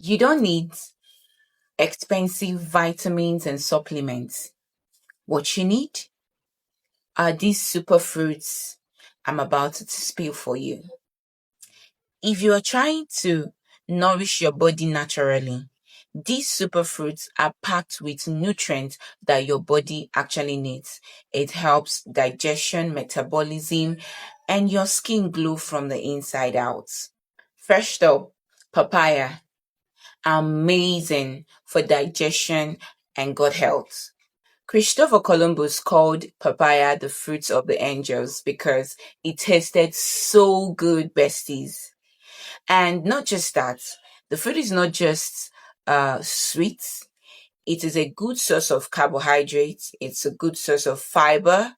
You don't need expensive vitamins and supplements. What you need are these superfruits I'm about to spill for you. If you are trying to nourish your body naturally, these superfruits are packed with nutrients that your body actually needs. It helps digestion, metabolism, and your skin glow from the inside out. First up, papaya. Amazing for digestion and gut health. Christopher Columbus called papaya the fruits of the angels because it tasted so good, besties. And not just that, the fruit is not just sweet, it is a good source of carbohydrates, it's a good source of fiber,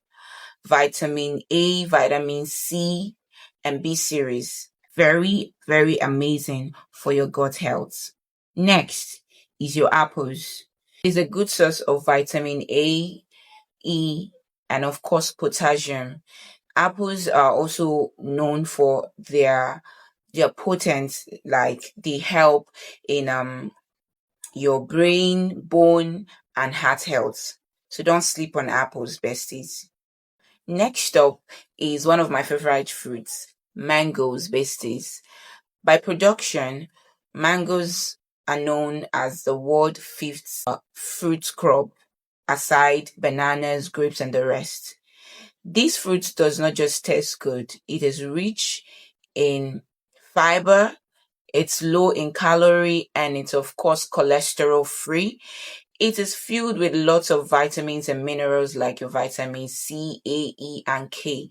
vitamin A, vitamin C, and B series. Very, very amazing for your gut health. Next is your apples. It's a good source of vitamin A, E, and of course potassium. Apples are also known for their potent, like they help in your brain, bone, and heart health. So don't sleep on apples, besties. Next up is one of my favorite fruits, mangoes, besties. By production, mangoes are known as the world's fifth fruit crop, aside bananas, grapes, and the rest. This fruit does not just taste good, it is rich in fiber, it's low in calorie, and it's of course cholesterol free. It is filled with lots of vitamins and minerals like your vitamin C, A, E, and K.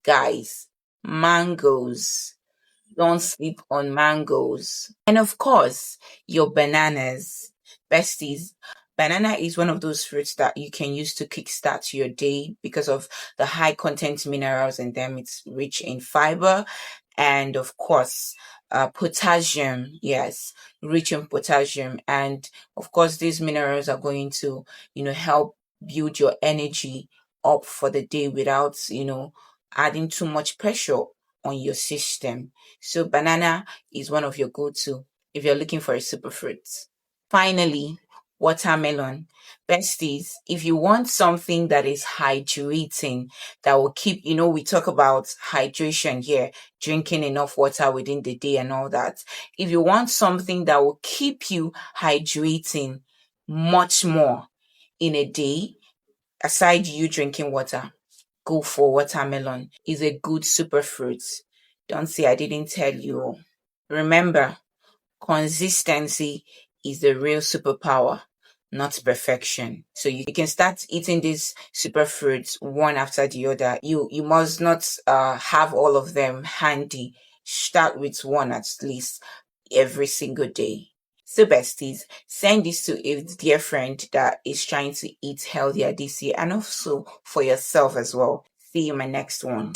Guys, mangoes. Don't sleep on mangoes. And of course, your bananas. Besties, banana is one of those fruits that you can use to kickstart your day because of the high content minerals in them. It's rich in fiber and of course, potassium. Yes, rich in potassium. And of course, these minerals are going to, help build your energy up for the day without, adding too much pressure on your system. So banana is one of your go-to if you're looking for a superfruit. Finally, watermelon. Besties, if you want something that is hydrating, that will keep, we talk about hydration here, drinking enough water within the day and all that. If you want something that will keep you hydrating much more in a day, aside you drinking water, go for watermelon. Is a good superfruit. Don't say I didn't tell you. Remember, consistency is the real superpower, not perfection. So you can start eating these superfruits one after the other. You must not have all of them handy. Start with one at least every single day. So besties, send this to a dear friend that is trying to eat healthier this year and also for yourself as well. See you in my next one.